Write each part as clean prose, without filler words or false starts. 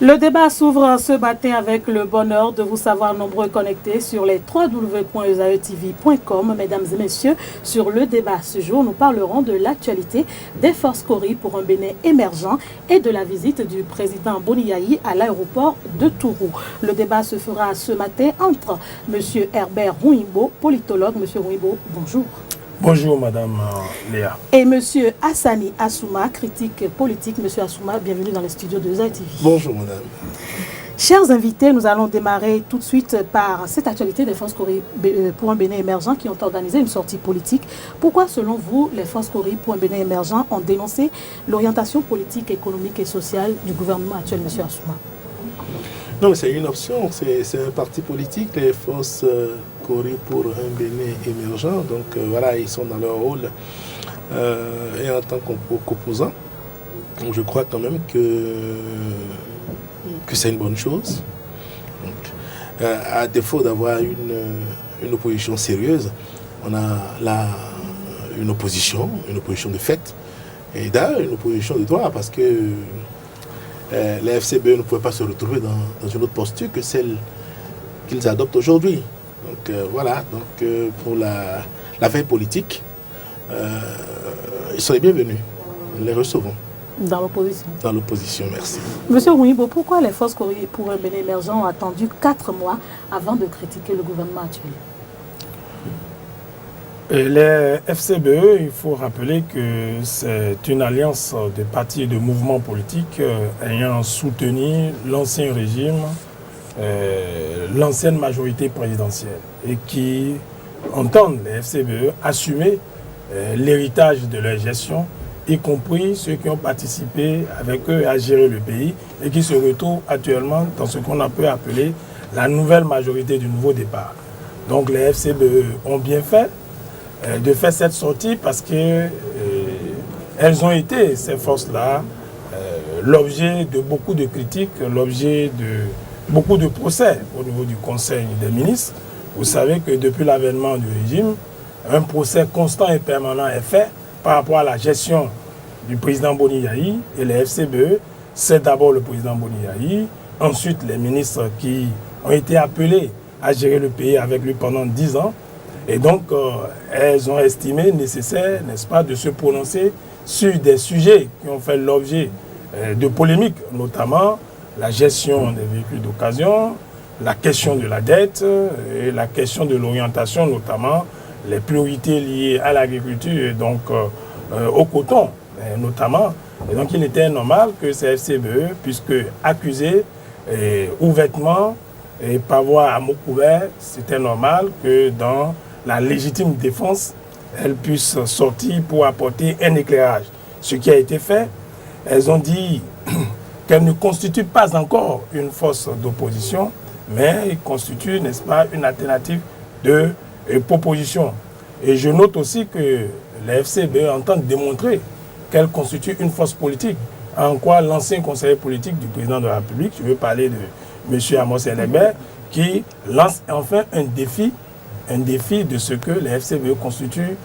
Le débat s'ouvre ce matin avec le bonheur de vous savoir nombreux connectés sur les www.esaetv.com. Mesdames et messieurs, sur le débat ce jour, nous parlerons de l'actualité des forces Cori pour un Bénin émergent et de la visite du président Boni Yayi à l'aéroport de Tourou. Le débat se fera ce matin entre M. Herbert Rouimbo, politologue. M. Rouimbo, bonjour. Bonjour Madame Léa. Et M. Hassani Assouma, critique politique. M. Assouma, bienvenue dans les studios de ESA TV. Bonjour Madame. Chers invités, nous allons démarrer tout de suite par cette actualité des forces Cori pour un Bénin émergent qui ont organisé une sortie politique. Pourquoi, selon vous, les forces Cori pour un Bénin émergent ont dénoncé l'orientation politique, économique et sociale du gouvernement actuel, M. Assouma? Non, mais c'est une option, c'est un parti politique, les forces Cori pour un Bénin émergent. Donc voilà, ils sont dans leur rôle. Et en tant qu'opposant, je crois quand même que c'est une bonne chose. Donc, à défaut d'avoir une opposition sérieuse, on a là une opposition de fait, et d'ailleurs une opposition de droit, parce que les FCBE ne pouvaient pas se retrouver dans une autre posture que celle qu'ils adoptent aujourd'hui. Donc voilà, pour la veille politique, ils sont les bienvenus. Nous les recevons. Dans l'opposition. Dans l'opposition, merci. Monsieur Rouimbo, pourquoi les forces Cori pour un Bénin émergent ont attendu 4 mois avant de critiquer le gouvernement actuel? Les FCBE, il faut rappeler que c'est une alliance de partis et de mouvements politiques ayant soutenu l'ancien régime, l'ancienne majorité présidentielle, et qui entendent, les FCBE, assumer l'héritage de leur gestion, y compris ceux qui ont participé avec eux à gérer le pays et qui se retrouvent actuellement dans ce qu'on peut appeler la nouvelle majorité du nouveau départ. Donc les FCBE ont bien fait de faire cette sortie parce que elles ont été, ces forces-là, l'objet de beaucoup de critiques, l'objet de beaucoup de procès au niveau du Conseil des ministres. Vous savez que depuis l'avènement du régime, un procès constant et permanent est fait par rapport à la gestion du président Boni Yayi et les FCBE. C'est d'abord le président Boni Yayi, ensuite les ministres qui ont été appelés à gérer le pays avec lui pendant 10 ans. Et donc, elles ont estimé nécessaire, n'est-ce pas, de se prononcer sur des sujets qui ont fait l'objet de polémiques, notamment la gestion des véhicules d'occasion, la question de la dette et la question de l'orientation, notamment les priorités liées à l'agriculture et donc au coton, notamment. Et donc, il était normal que ces FCBE puissent accuser ouvertement et par voie à mot couvert, c'était normal que dans la légitime défense, elles puissent sortir pour apporter un éclairage. Ce qui a été fait, elles ont dit qu'elles ne constituent pas encore une force d'opposition, mais elles constituent, n'est-ce pas, une alternative de proposition. Et je note aussi que les FCBE entendent démontrer qu'elles constituent une force politique, en quoi l'ancien conseiller politique du président de la République, je veux parler de M. Amos Elébert, qui lance enfin un défi de ce que les FCBE constituent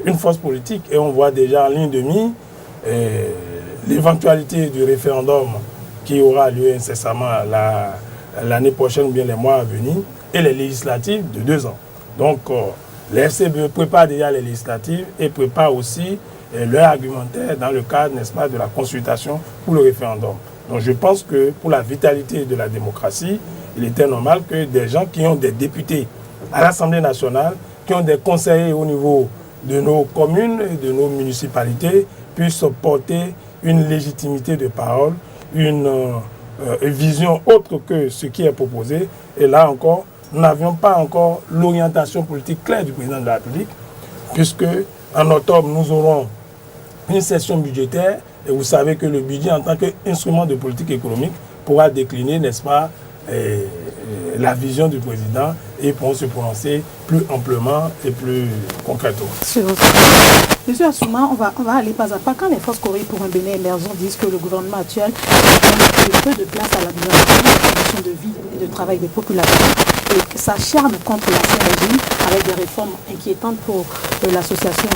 une force politique. Et on voit déjà en ligne de mire l'éventualité du référendum qui aura lieu incessamment l'année prochaine ou bien les mois à venir, et les législatives de 2 ans. Donc les FCBE préparent déjà les législatives et préparent aussi leur argumentaire dans le cadre, n'est-ce pas, de la consultation pour le référendum. Donc je pense que pour la vitalité de la démocratie, il était normal que des gens qui ont des députés à l'Assemblée nationale, qui ont des conseillers au niveau de nos communes et de nos municipalités, puissent porter une légitimité de parole, une vision autre que ce qui est proposé. Et là encore, nous n'avions pas encore l'orientation politique claire du président de la République, puisque en octobre, nous aurons une session budgétaire, et vous savez que le budget en tant qu'instrument de politique économique pourra décliner, n'est-ce pas, la vision du président et pourront se prononcer plus amplement et plus concrètement. Monsieur Assouma, on va aller pas à pas. Quand les forces Cori pour un Bénin émergent disent que le gouvernement actuel donne peu de place à la gouvernance, des conditions de vie et de travail des populations et s'acharne contre l'ancien régime avec des réformes inquiétantes pour l'association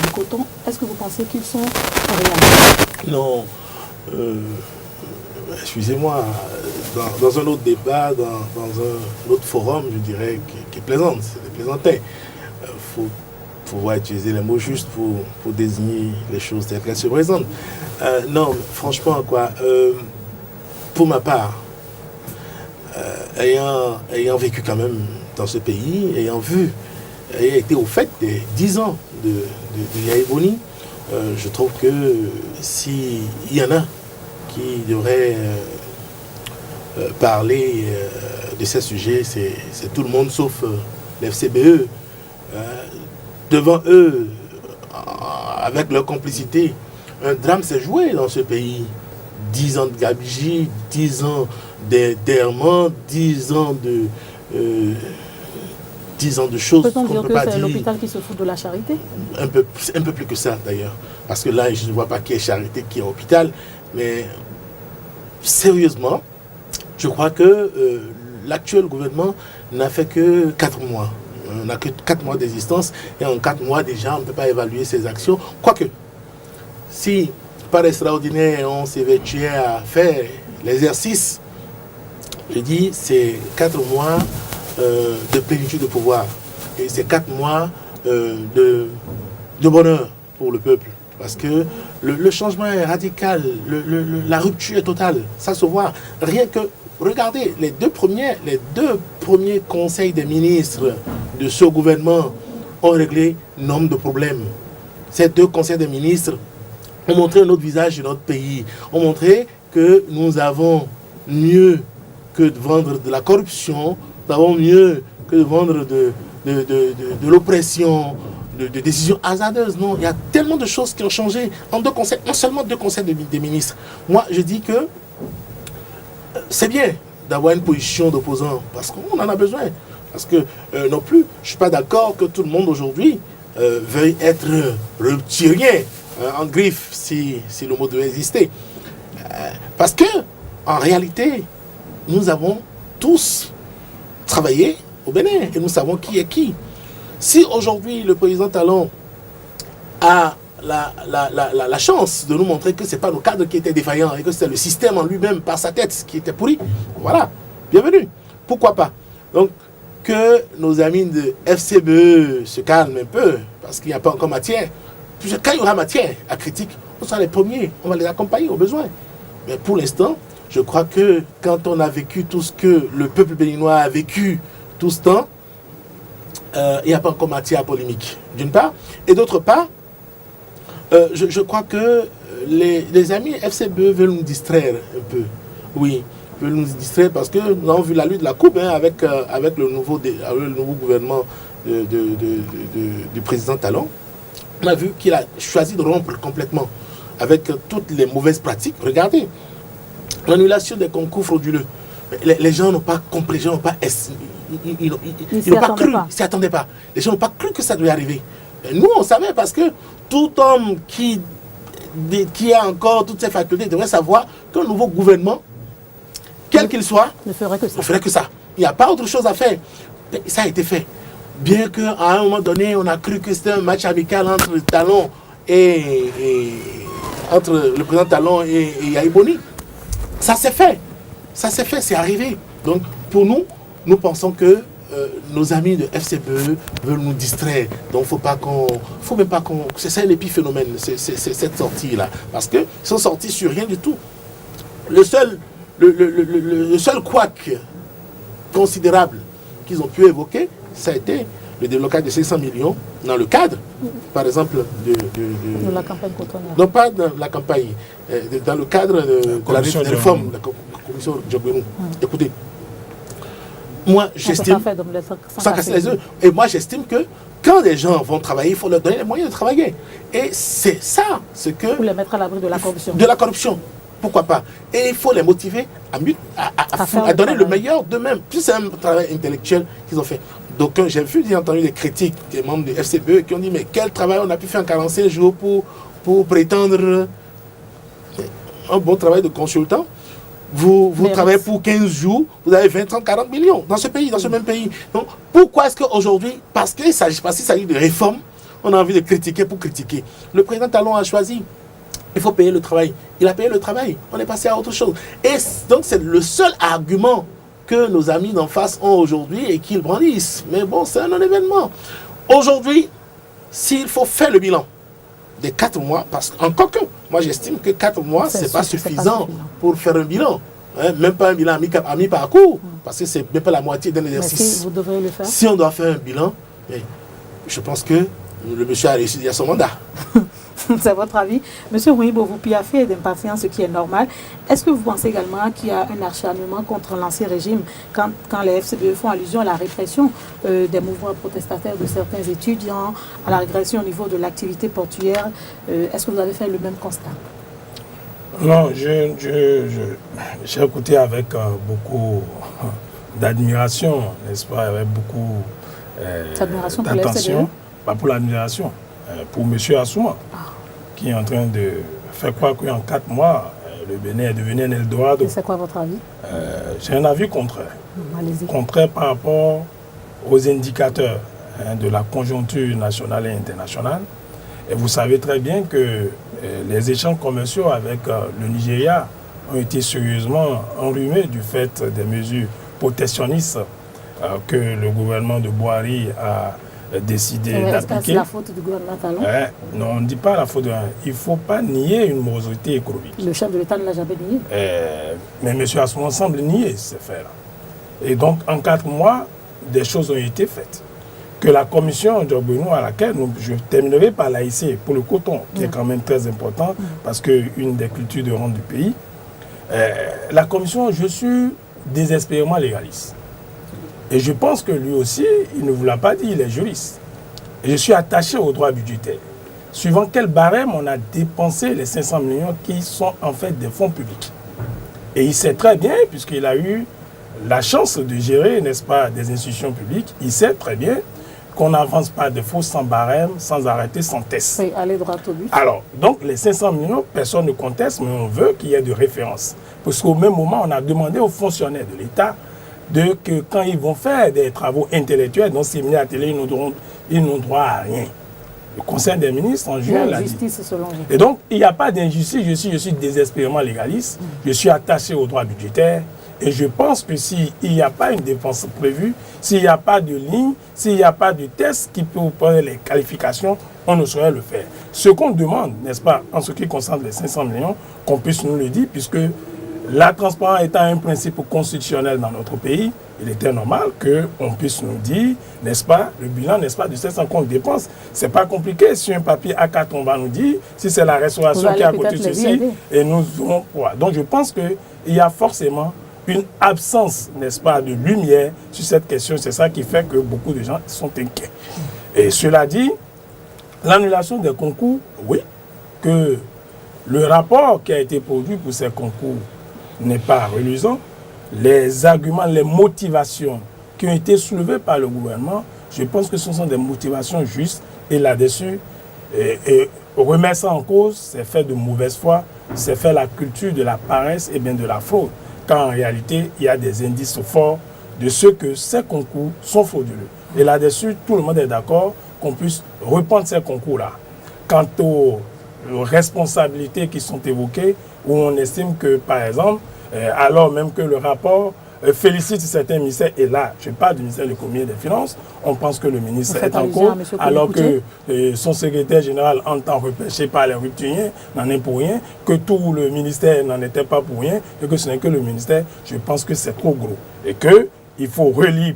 du coton, est-ce que vous pensez qu'ils sont réalistes? Non. excusez-moi, dans un autre débat, dans un autre forum, je dirais, qui plaisante, c'est des plaisantins. Faut pouvoir utiliser les mots justes pour désigner les choses telles qu'elles se présentent. Non, franchement, quoi, pour ma part, ayant vécu quand même dans ce pays, ayant été au fait des 10 ans de Yaya Boni, je trouve que s'il y en a qui devraient parler de ces sujets, c'est tout le monde sauf l'FCBE. Devant eux, avec leur complicité, un drame s'est joué dans ce pays. 10 ans de gabegie, 10 ans d'errement, 10 ans de choses Peut-on qu'on dire ne peut que pas c'est dire. l'hôpital qui se fout de la charité? Un peu plus que ça d'ailleurs. Parce que là, je ne vois pas qui est charité, qui est hôpital. Mais sérieusement, je crois que l'actuel gouvernement n'a fait que 4 mois. On n'a que 4 mois d'existence. Et en 4 mois déjà, on ne peut pas évaluer ses actions. Quoique, si par extraordinaire, on s'évertuait à faire l'exercice, je dis, c'est 4 mois de plénitude de pouvoir. Et c'est 4 mois de bonheur pour le peuple. Parce que le changement est radical, la rupture est totale. Ça se voit. Rien que, regardez, les deux premiers conseils des ministres de ce gouvernement ont réglé nombre de problèmes. Ces 2 conseils des ministres ont montré un autre visage de notre pays, ont montré que nous avons mieux que de vendre de la corruption, nous avons mieux que de vendre de l'oppression, de décisions hasardeuses. Non, il y a tellement de choses qui ont changé en 2 conseils, non seulement 2 conseils des ministres. Moi, je dis que c'est bien d'avoir une position d'opposant, parce qu'on en a besoin. Parce que non plus, je ne suis pas d'accord que tout le monde aujourd'hui veuille être rupturien, en griffe, si le mot devait exister. Parce que, en réalité, nous avons tous travaillé au Bénin et nous savons qui est qui. Si aujourd'hui le président Talon a la chance de nous montrer que ce n'est pas nos cadres qui étaient défaillants et que c'est le système en lui-même par sa tête qui était pourri, voilà, bienvenue. Pourquoi pas? Donc, que nos amis de FCBE se calment un peu, parce qu'il n'y a pas encore matière. Quand il y aura matière à critique, on sera les premiers, on va les accompagner au besoin. Mais pour l'instant, je crois que quand on a vécu tout ce que le peuple béninois a vécu tout ce temps, il n'y a pas encore matière à polémique, d'une part. Et d'autre part, je crois que les amis FCBE veulent nous distraire un peu. Oui, veulent nous distraire parce que nous avons vu la lutte de la coupe avec le nouveau gouvernement du président Talon. On a vu qu'il a choisi de rompre complètement avec toutes les mauvaises pratiques. Regardez, l'annulation des concours frauduleux. Les gens n'ont pas compris, les gens n'ont pas ils n'ont pas cru, ils ne s'y attendaient pas. Les gens n'ont pas cru que ça devait arriver. Et nous, on savait parce que tout homme qui a encore toutes ses facultés devrait savoir qu'un nouveau gouvernement, quel qu'il soit, ne ferait que ça. Il n'y a pas autre chose à faire. Mais ça a été fait. Bien qu'à un moment donné, on a cru que c'était un match amical entre Talon entre le président Talon et Yaya Boni. Ça s'est fait. Ça s'est fait, c'est arrivé. Donc, pour nous, nous pensons que nos amis de FCBE veulent nous distraire. Donc, faut même pas qu'on... C'est ça l'épiphénomène, c'est cette sortie-là. Parce qu'ils sont sortis sur rien du tout. Le seul couac considérable qu'ils ont pu évoquer, ça a été le déblocage de 500 millions dans le cadre, par exemple, de la campagne cotonnière. Non, pas dans la campagne, dans le cadre de la réforme de la commission Djogbenou. Écoutez, moi j'estime, sans casser les œufs, et moi j'estime que quand les gens vont travailler, il faut leur donner les moyens de travailler. Et c'est ça ce que... Pour les mettre à l'abri de la corruption. De la corruption. Pourquoi pas? Et il faut les motiver à donner le meilleur d'eux-mêmes. Puis c'est un travail intellectuel qu'ils ont fait. Donc j'ai entendu des critiques des membres du FCBE qui ont dit mais quel travail on a pu faire en 45 jours pour prétendre un bon travail de consultant. Vous travaillez pour 15 jours, vous avez 20, 30, 40 millions dans ce pays, dans ce même pays. Donc pourquoi est-ce qu'aujourd'hui, parce qu'il s'agit de réformes, on a envie de critiquer pour critiquer. Le président Talon a choisi Il faut payer le travail. Il a payé le travail. On est passé à autre chose. Et donc, c'est le seul argument que nos amis d'en face ont aujourd'hui et qu'ils brandissent. Mais bon, c'est un non-événement. Aujourd'hui, s'il faut faire le bilan des 4 mois, parce qu'encore que, moi j'estime que 4 mois, c'est pas suffisant pour faire un bilan. Hein, même pas un bilan à mi-parcours, parce que c'est même pas la moitié d'un exercice. Mais si vous devrez le faire. Si on doit faire un bilan, je pense que le monsieur a réussi à son mandat. C'est votre avis. Monsieur Ouibo, vous piaffez d'impatience, ce qui est normal. Est-ce que vous pensez également qu'il y a un acharnement contre l'ancien régime quand les FCBE font allusion à la répression des mouvements protestataires de certains étudiants, à la régression au niveau de l'activité portuaire? Est-ce que vous avez fait le même constat? Non, j'ai écouté avec beaucoup d'admiration, n'est-ce pas, avec beaucoup d'attention. Pas pour l'admiration, pour M. Assouma, qui est en train de faire croire qu'en 4 mois, le Bénin est devenu un Eldorado. Et c'est quoi votre avis? J'ai un avis contraire. Allez-y. Contraire par rapport aux indicateurs de la conjoncture nationale et internationale. Et vous savez très bien que les échanges commerciaux avec le Nigeria ont été sérieusement enrhumés du fait des mesures protectionnistes que le gouvernement de Buhari a décidé d'appliquer. C'est la faute du gouvernement talon? Non, on ne dit pas la faute. Il ne faut pas nier une morosité économique. Le chef de l'État ne l'a jamais nié. Mais M. Assouma semble nier ces faits-là. Et donc, en 4 mois, des choses ont été faites. Que la commission Djobounou, à laquelle je terminerai par l'AIC pour le coton, qui est quand même très important, parce qu'une des cultures de rente du pays, la commission, je suis désespérément légaliste. Et je pense que lui aussi, il ne vous l'a pas dit, il est juriste. Et je suis attaché au droit budgétaire. Suivant quel barème on a dépensé les 500 millions qui sont en fait des fonds publics. Et il sait très bien, puisqu'il a eu la chance de gérer, n'est-ce pas, des institutions publiques, il sait très bien qu'on n'avance pas de faux sans barème, sans arrêter, sans test. Oui, aller droit au but. Alors, donc les 500 millions, personne ne conteste, mais on veut qu'il y ait de référence. Parce qu'au même moment, on a demandé aux fonctionnaires de l'État que quand ils vont faire des travaux intellectuels dans ces séminaires à télé, ils n'ont droit à rien. Le Conseil des ministres en juin l'a dit. Selon vous. Et donc, il n'y a pas d'injustice. Je suis désespérément légaliste. Je suis attaché au droit budgétaire. Et je pense que s'il n'y a pas une dépense prévue, s'il n'y a pas de ligne, s'il n'y a pas de test qui peut prendre les qualifications, on ne saurait le faire. Ce qu'on demande, n'est-ce pas, en ce qui concerne les 500 millions, qu'on puisse nous le dire, puisque la transparence étant un principe constitutionnel dans notre pays, il était normal qu'on puisse nous dire, n'est-ce pas, le bilan, n'est-ce pas, de 500 qu'on dépense. C'est pas compliqué. Sur un papier A4, on va nous dire si c'est la restauration qui a coûté ceci, et nous aurons quoi. Donc je pense qu'il y a forcément une absence, n'est-ce pas, de lumière sur cette question. C'est ça qui fait que beaucoup de gens sont inquiets. Et cela dit, l'annulation des concours, oui, que le rapport qui a été produit pour ces concours n'est pas reluisant. Les arguments, les motivations qui ont été soulevées par le gouvernement, je pense que ce sont des motivations justes. Et là-dessus, remettre ça en cause, c'est faire de mauvaise foi, c'est faire la culture de la paresse et bien de la fraude. Quand en réalité, il y a des indices forts de ce que ces concours sont frauduleux. Et là-dessus, tout le monde est d'accord qu'on puisse reprendre ces concours-là. Quant aux responsabilités qui sont évoquées, où on estime que, par exemple, alors même que le rapport félicite certains ministères, et là, je parle du ministère de l'économie et des finances, on pense que le ministre est en cours, alors que son secrétaire général entend repêcher par les rupturiens, n'en est pour rien, que tout le ministère n'en était pas pour rien, et que ce n'est que le ministère, je pense que c'est trop gros. Et qu'il faut relire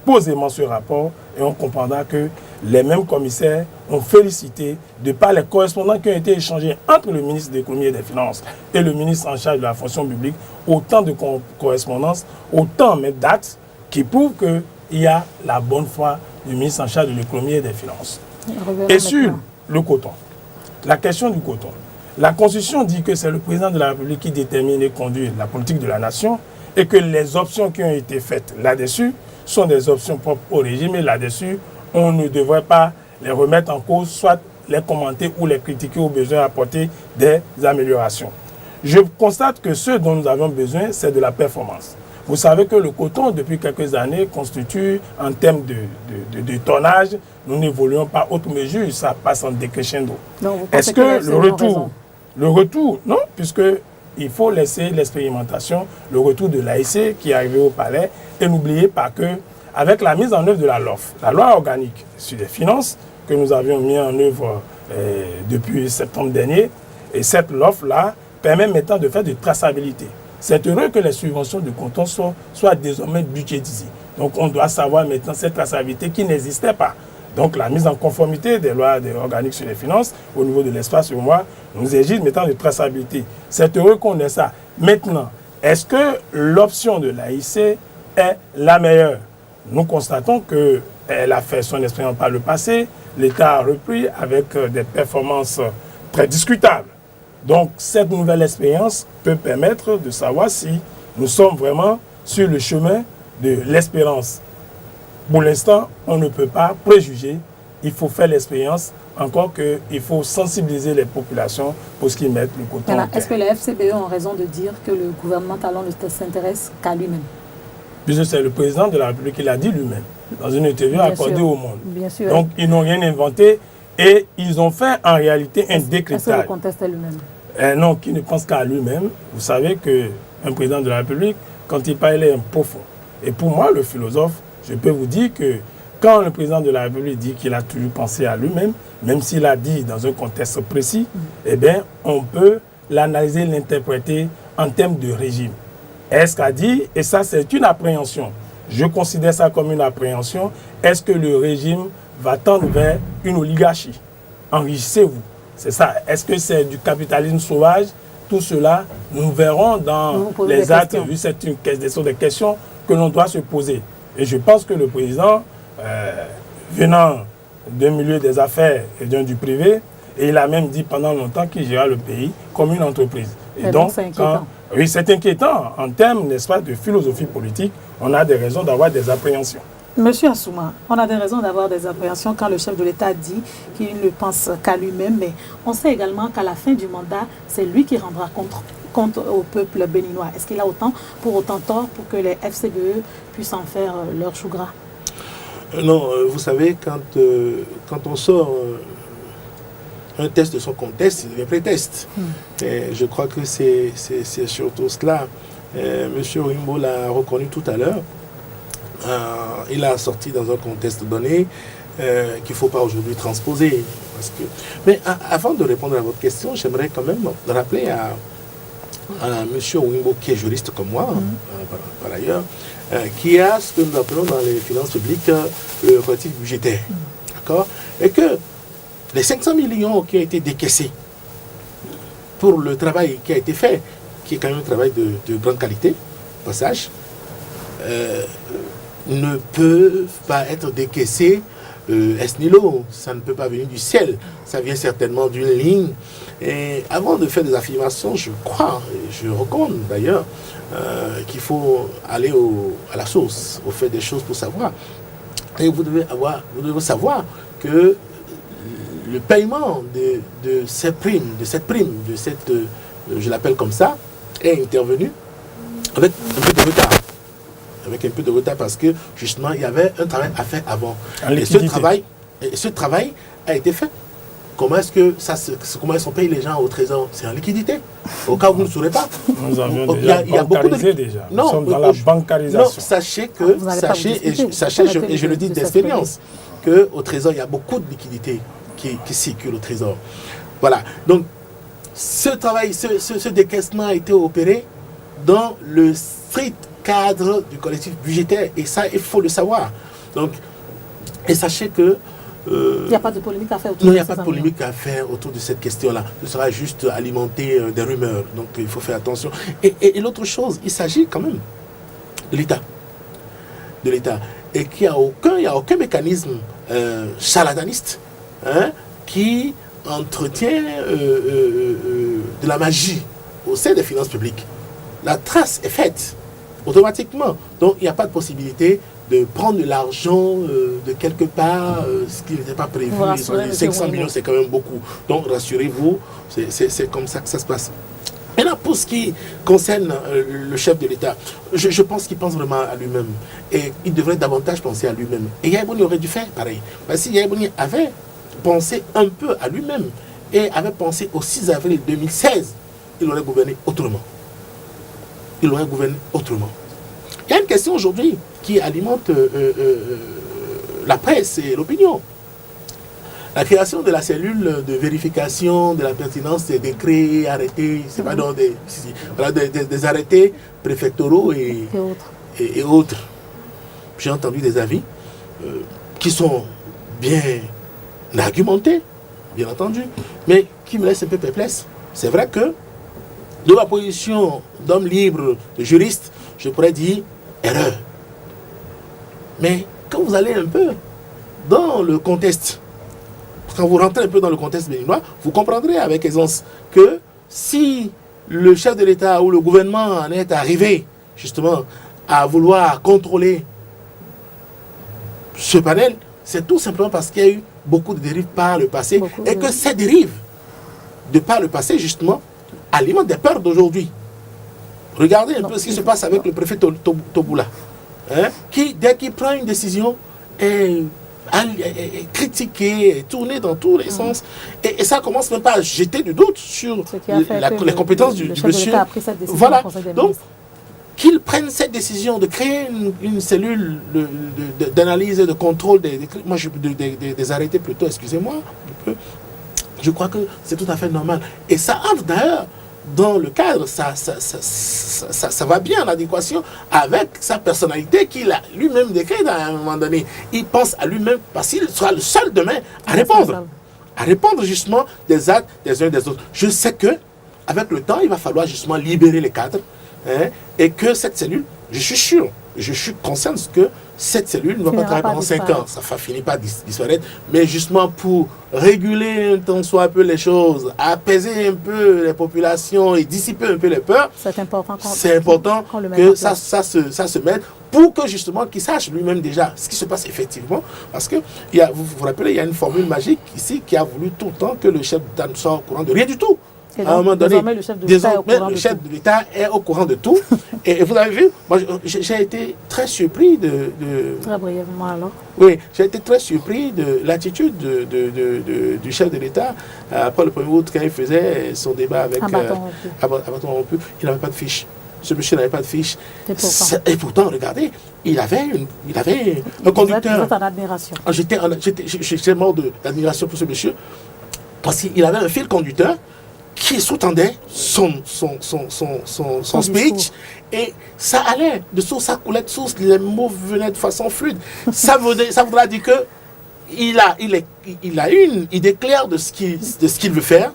posément ce rapport, et on comprendra que les mêmes commissaires ont félicité de par les correspondants qui ont été échangés entre le ministre de l'économie et des finances et le ministre en charge de la fonction publique, autant de correspondances, autant de dates qui prouvent qu'il y a la bonne foi du ministre en charge de l'économie et des finances. Et sur le coton, la question du coton, la Constitution dit que c'est le président de la République qui détermine et conduit la politique de la nation et que les options qui ont été faites là-dessus sont des options propres au régime et là-dessus, on ne devrait pas les remettre en cause, soit les commenter ou les critiquer au besoin d'apporter des améliorations. Je constate que ce dont nous avons besoin, c'est de la performance. Vous savez que le coton, depuis quelques années, constitue, en termes de tonnage, nous n'évoluons pas autre mesure, ça passe en décrescendo. Est-ce que le retour le retour, non, puisque il faut laisser l'expérimentation, le retour de l'AIC qui est arrivé au palais, et n'oubliez pas que avec la mise en œuvre de la LOF, la loi organique sur les finances, que nous avions mis en œuvre depuis septembre dernier, et cette LOF-là permet maintenant de faire de traçabilité. C'est heureux que les subventions de canton soient désormais budgétisées. Donc on doit savoir maintenant cette traçabilité qui n'existait pas. Donc la mise en conformité des lois organiques sur les finances au niveau de l'espace sur moi nous exige maintenant de traçabilité. C'est heureux qu'on ait ça. Maintenant, est-ce que l'option de l'AIC est la meilleure? Nous constatons qu'elle a fait son expérience par le passé. L'État a repris avec des performances très discutables. Donc cette nouvelle expérience peut permettre de savoir si nous sommes vraiment sur le chemin de l'espérance. Pour l'instant, on ne peut pas préjuger. Il faut faire l'expérience. Encore qu'il faut sensibiliser les populations pour ce qu'ils mettent le coton. Est-ce que les FCBE ont raison de dire que le gouvernement talon ne s'intéresse qu'à lui-même? Puisque c'est le président de la République qui l'a dit lui-même, dans une interview accordée au Monde. Bien sûr. Donc, ils n'ont rien inventé et ils ont fait en réalité un décryptage. Est-ce que le conteste lui-même? Non, qui ne pense qu'à lui-même. Vous savez qu'un président de la République, quand il parle, il est un profond. Et pour moi, le philosophe, je peux vous dire que quand le président de la République dit qu'il a toujours pensé à lui-même, même s'il a dit dans un contexte précis, eh bien, on peut l'analyser, l'interpréter en termes de régime. Est-ce qu'a dit, et ça c'est une appréhension, je considère ça comme une appréhension, est-ce que le régime va tendre vers une oligarchie? Enrichissez-vous. C'est ça. Est-ce que c'est du capitalisme sauvage? Tout cela, nous verrons dans les actes. C'est une des questions que l'on doit se poser. Et je pense que le président, venant d'un milieu des affaires et d'un du privé, et il a même dit pendant longtemps qu'il gérera le pays comme une entreprise. Et donc, c'est inquiétant. Oui, c'est inquiétant. En termes, n'est-ce pas, de philosophie politique, on a des raisons d'avoir des appréhensions. Monsieur Assouma, on a des raisons d'avoir des appréhensions quand le chef de l'État dit qu'il ne pense qu'à lui-même, mais on sait également qu'à la fin du mandat, c'est lui qui rendra compte au peuple béninois. Est-ce qu'il a pour autant tort pour que les FCBE puissent en faire leur chou gras? Non, vous savez, quand on sort un test de son contexte, il devient prétexte. Et je crois que c'est surtout cela. Monsieur Ouimbo l'a reconnu tout à l'heure. Il a sorti dans un contexte donné qu'il ne faut pas aujourd'hui transposer. Mais avant de répondre à votre question, j'aimerais quand même rappeler à monsieur Ouimbo, qui est juriste comme moi, par ailleurs, qui a ce que nous appelons dans les finances publiques le collectif budgétaire. D'accord? Et que les 500 millions qui ont été décaissés pour le travail qui a été fait, qui est quand même un travail de grande qualité, au passage, ne peuvent pas être décaissés es nihilo. Ça ne peut pas venir du ciel. Ça vient certainement d'une ligne. Et avant de faire des affirmations, je crois, et je recommande d'ailleurs, qu'il faut aller à la source, au fait des choses pour savoir. Et vous devez savoir que le paiement de cette prime, je l'appelle comme ça, est intervenu avec un peu de retard. Avec un peu de retard parce que justement il y avait un travail à faire avant. Et ce travail a été fait. Comment est-ce qu'on paye les gens au trésor? C'est en liquidité. Au cas où vous ne saurez pas. Nous avions déjà bancarisé déjà. Nous sommes dans la bancarisation. Non, sachez, et je le dis d'expérience, qu'au trésor, il y a beaucoup de liquidités qui circulent au trésor. Voilà. Donc, ce travail, ce décaissement a été opéré dans le strict cadre du collectif budgétaire. Et ça, il faut le savoir. Donc, et sachez que il n'y a pas de polémique à faire autour non, il n'y a pas de polémique à faire autour de cette question-là. Ce sera juste alimenter des rumeurs. Donc il faut faire attention. Et l'autre chose, il s'agit quand même de l'État. Et qu'il n'y a aucun mécanisme charlataniste qui entretient de la magie au sein des finances publiques. La trace est faite automatiquement. Donc il n'y a pas de possibilité de prendre de l'argent de quelque part, ce qui n'était pas prévu. 500 millions, c'est quand même beaucoup. Donc, rassurez-vous, c'est comme ça que ça se passe. Et là, pour ce qui concerne le chef de l'État, je pense qu'il pense vraiment à lui-même. Et il devrait davantage penser à lui-même. Et Yaya Boni aurait dû faire pareil. Parce que si Yaya Boni avait pensé un peu à lui-même, et avait pensé au 6 avril 2016, il aurait gouverné autrement. Il aurait gouverné autrement. Il y a une question aujourd'hui qui alimente la presse et l'opinion. La création de la cellule de vérification de la pertinence des décrets, arrêtés, c'est pas dans des arrêtés préfectoraux et autres. J'ai entendu des avis qui sont bien argumentés, bien entendu, mais qui me laissent un peu perplexe. C'est vrai que de la position d'homme libre, de juriste, je pourrais dire erreur. Mais quand vous allez un peu dans le contexte, quand vous rentrez un peu dans le contexte béninois, vous comprendrez avec aisance que si le chef de l'État ou le gouvernement en est arrivé justement à vouloir contrôler ce panel, c'est tout simplement parce qu'il y a eu beaucoup de dérives par le passé et que ces dérives de par le passé justement alimentent des peurs d'aujourd'hui. Regardez un peu ce qui se passe avec le préfet Toboula, qui dès qu'il prend une décision est critiqué, tourné dans tous les sens. Et ça commence même pas à jeter du doute sur les compétences du monsieur. Voilà. Donc, qu'ils prennent cette décision de créer une cellule d'analyse et de contrôle des arrêtés plutôt, excusez-moi, je crois que c'est tout à fait normal. Et ça entre d'ailleurs dans le cadre, ça va bien en adéquation avec sa personnalité qu'il a lui-même décrite à un moment donné. Il pense à lui-même parce qu'il sera le seul demain à répondre justement des actes des uns et des autres. Je sais que avec le temps, il va falloir justement libérer les cadres et que cette cellule, je suis sûr, je suis conscient que cette cellule ne va pas travailler pendant 5 ans. Ça va finir par disparaître. Mais justement pour réguler un tant soit peu les choses, apaiser un peu les populations et dissiper un peu les peurs, c'est important que ça se mette pour que justement qu'il sache lui-même déjà ce qui se passe effectivement. Parce que vous vous rappelez, il y a une formule magique ici qui a voulu tout le temps que le chef d'État ne soit au courant de rien du tout. Et donc, à un moment donné, le chef de l'État est au courant de tout. Et vous avez vu, moi j'ai été très surpris Très brièvement alors. Oui, j'ai été très surpris de l'attitude du chef de l'État après le 1er août quand il faisait son débat avec Bâton Rompu. Il n'avait pas de fiche. Ce monsieur n'avait pas de fiche. Et pourtant, regardez, il avait un conducteur. Vous êtes en admiration. J'étais mort d'admiration pour ce monsieur parce qu'il avait un fil conducteur qui sous-tendait son speech, et ça allait de source à coulait de source, les mots venaient de façon fluide. Ça voudra dire que il a une idée claire de ce qu'il veut faire.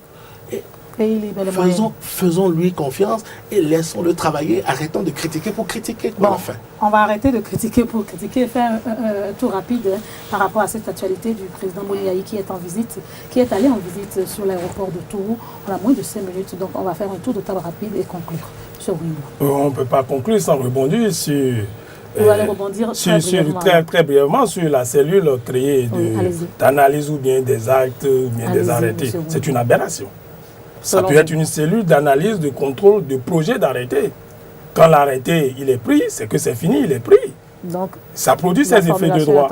Faisons-lui confiance et laissons-le travailler. Arrêtons de critiquer pour critiquer. Enfin. On va arrêter de critiquer pour critiquer et faire un tour rapide par rapport à cette actualité du président Boni Yayi qui est allé en visite sur l'aéroport de Tourou. On a moins de 5 minutes, donc on va faire un tour de table rapide et conclure sur On ne peut pas conclure sans rebondir sur... Vous allez rebondir très brièvement sur la cellule créée d'analyse ou bien des actes ou bien des arrêtés. C'est une aberration. Ça peut être une cellule d'analyse, de contrôle, de projet d'arrêté. Quand l'arrêté il est pris, c'est que c'est fini, il est pris. Donc, ça produit ses effets de droit.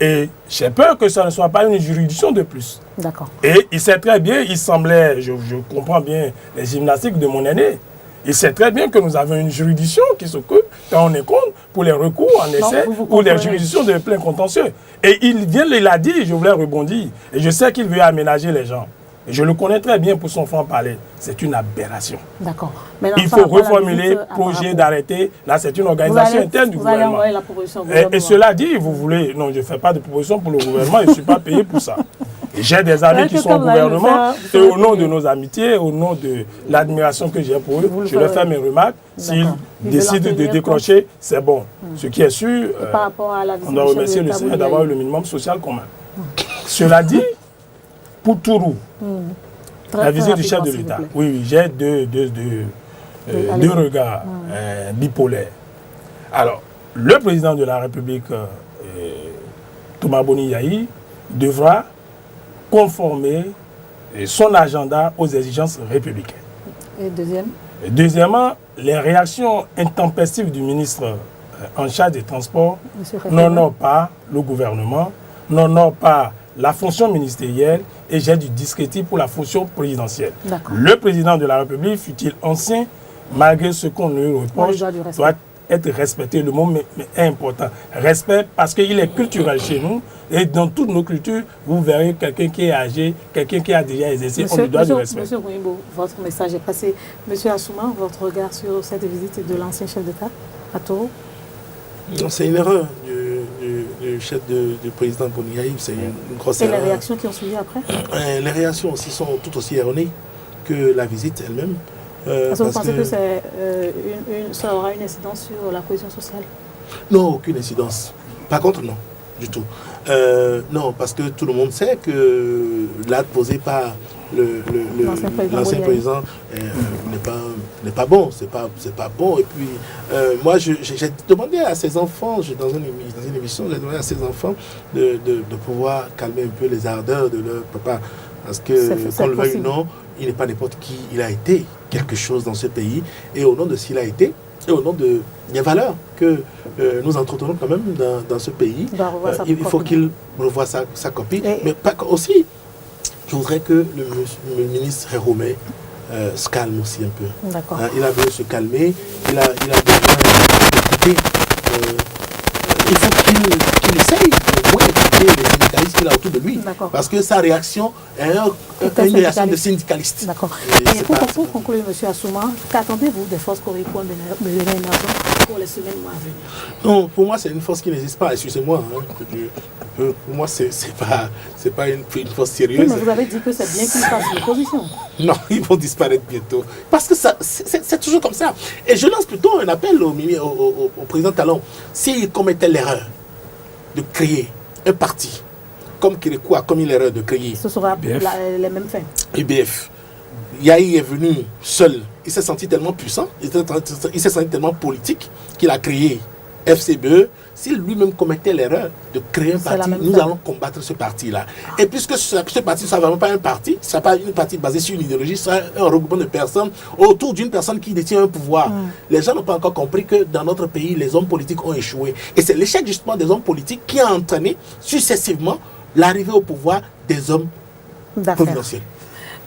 Et j'ai peur que ça ne soit pas une juridiction de plus. D'accord. Et il sait très bien, il semblait, je comprends bien les gymnastiques de mon aîné, il sait très bien que nous avons une juridiction qui s'occupe, quand on est compte, pour les recours en essai, pour les juridictions de plein contentieux. Et il l'a dit, je voulais rebondir, et je sais qu'il veut aménager les gens. Et je le connais très bien pour son franc-parler. C'est une aberration. D'accord. Il faut reformuler projet d'arrêté. Là, c'est une organisation interne du gouvernement. Et cela dit, vous voulez... Non, je ne fais pas de proposition pour le gouvernement. Je ne suis pas payé pour ça. J'ai des amis qui sont au gouvernement. Et au nom de nos amitiés, au nom de l'admiration que j'ai pour eux, je leur fais mes remarques. S'ils décident de décrocher, c'est bon. Ce qui est sûr, on doit remercier le Seigneur d'avoir eu le minimum social commun. Cela dit, pour Tourou, la visite du chef de l'État. Oui, j'ai deux regards bipolaires. Alors, le président de la République, Thomas Boni Yayi, devra conformer son agenda aux exigences républicaines. Et deuxièmement, les réactions intempestives du ministre en charge des Transports n'honorent pas le gouvernement, n'honorent pas la fonction ministérielle et j'ai du discrédit pour la fonction présidentielle. Le président de la République, fut-il ancien, malgré ce qu'on lui reproche, doit être respecté. Le mot est important. Respect parce qu'il est culturel chez nous. Et dans toutes nos cultures, vous verrez quelqu'un qui est âgé, quelqu'un qui a déjà exercé, on lui doit du respect. Monsieur Gouimbo, votre message est passé. Monsieur Assouma, votre regard sur cette visite de l'ancien chef d'État à Toro? C'est une erreur du chef du président Boniaï. C'est une grosse erreur. Et les réactions qui ont suivi après? Les réactions aussi sont tout aussi erronées que la visite elle-même. Parce que vous pensez que ça aura une incidence sur la cohésion sociale? Non, aucune incidence. Par contre, non, du tout. Non, parce que tout le monde sait que l'acte posé par l'ancien président n'est pas bon. C'est pas bon. Et puis, moi, j'ai demandé à ses enfants, dans une émission, j'ai demandé à ses enfants de pouvoir calmer un peu les ardeurs de leur papa. Parce que, qu'on le veuille ou non, il n'est pas n'importe qui. Il a été quelque chose dans ce pays. Et au nom de ce qu'il a été, et au nom des valeurs que nous entretenons quand même dans ce pays, il faut qu'il revoie sa copie. Mais aussi, je voudrais que le ministre Héromé se calme aussi un peu. Il a besoin de se calmer, il a besoin d'écouter. Il faut qu'il essaye au moins d'écouter les syndicalistes qu'il a autour de lui. Parce que sa réaction est une réaction de syndicaliste. D'accord. Et pour conclure, M. Assouma, qu'attendez-vous des forces Coripo pour les semaines mois à venir? Non, pour moi, c'est une force qui n'existe pas. Excusez-moi. Pour moi, c'est pas une force sérieuse. Oui, mais vous avez dit que c'est bien qu'ils fassent l'opposition. Non, ils vont disparaître bientôt. Parce que c'est toujours comme ça. Et je lance plutôt un appel au président Talon. S'il commettait l'erreur de créer un parti, comme Kérékou a commis l'erreur de créer... Ce sera les mêmes fins. IBF. Yahi est venu seul. Il s'est senti tellement puissant, il s'est senti tellement politique qu'il a créé FCBE. S'il lui-même commettait l'erreur de créer un parti, nous allons combattre ce parti-là. Et puisque ce parti ne sera vraiment pas un parti, ce ne sera pas une partie basée sur une idéologie, ce sera un regroupement de personnes autour d'une personne qui détient un pouvoir. Les gens n'ont pas encore compris que dans notre pays, les hommes politiques ont échoué. Et c'est l'échec justement des hommes politiques qui a entraîné successivement l'arrivée au pouvoir des hommes providentiels.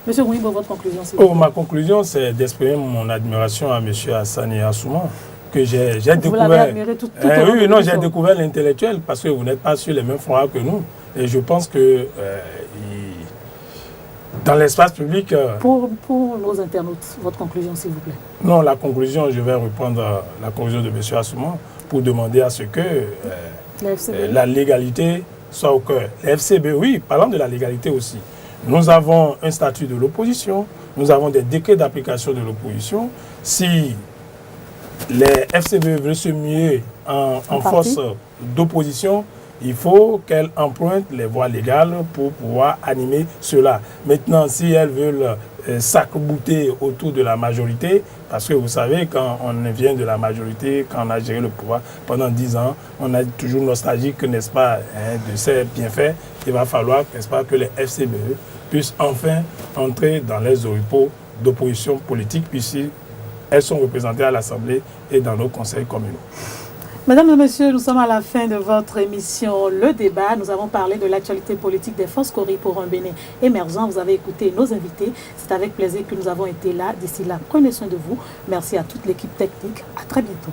Monsieur Gouimbo, votre conclusion? Ma conclusion, c'est d'exprimer mon admiration à M. Hassani Assouma, que j'ai découvert. Oui, non, j'ai découvert l'intellectuel parce que vous n'êtes pas sur les mêmes fronts que nous. Et je pense que dans l'espace public... Pour nos internautes, votre conclusion, s'il vous plaît? Non, la conclusion, je vais reprendre la conclusion de M. Assouma pour demander à ce que la légalité soit au cœur. La FCB, oui, parlant de la légalité aussi. Nous avons un statut de l'opposition, nous avons des décrets d'application de l'opposition. Si les FCB veulent se muer en force d'opposition, il faut qu'elles empruntent les voies légales pour pouvoir animer cela. Maintenant, si elles veulent s'arc-bouter autour de la majorité, parce que vous savez, quand on vient de la majorité, quand on a géré le pouvoir pendant 10 ans, on est toujours nostalgique, n'est-ce pas, de ces bienfaits. Il va falloir, n'est-ce pas, que les FCBE puissent enfin entrer dans les oripeaux d'opposition politique, puisqu'elles sont représentées à l'Assemblée et dans nos conseils communaux. Mesdames et messieurs, nous sommes à la fin de votre émission Le Débat. Nous avons parlé de l'actualité politique des forces Cori pour un Bénin émergent. Vous avez écouté nos invités. C'est avec plaisir que nous avons été là. D'ici là, prenez soin de vous. Merci à toute l'équipe technique. À très bientôt.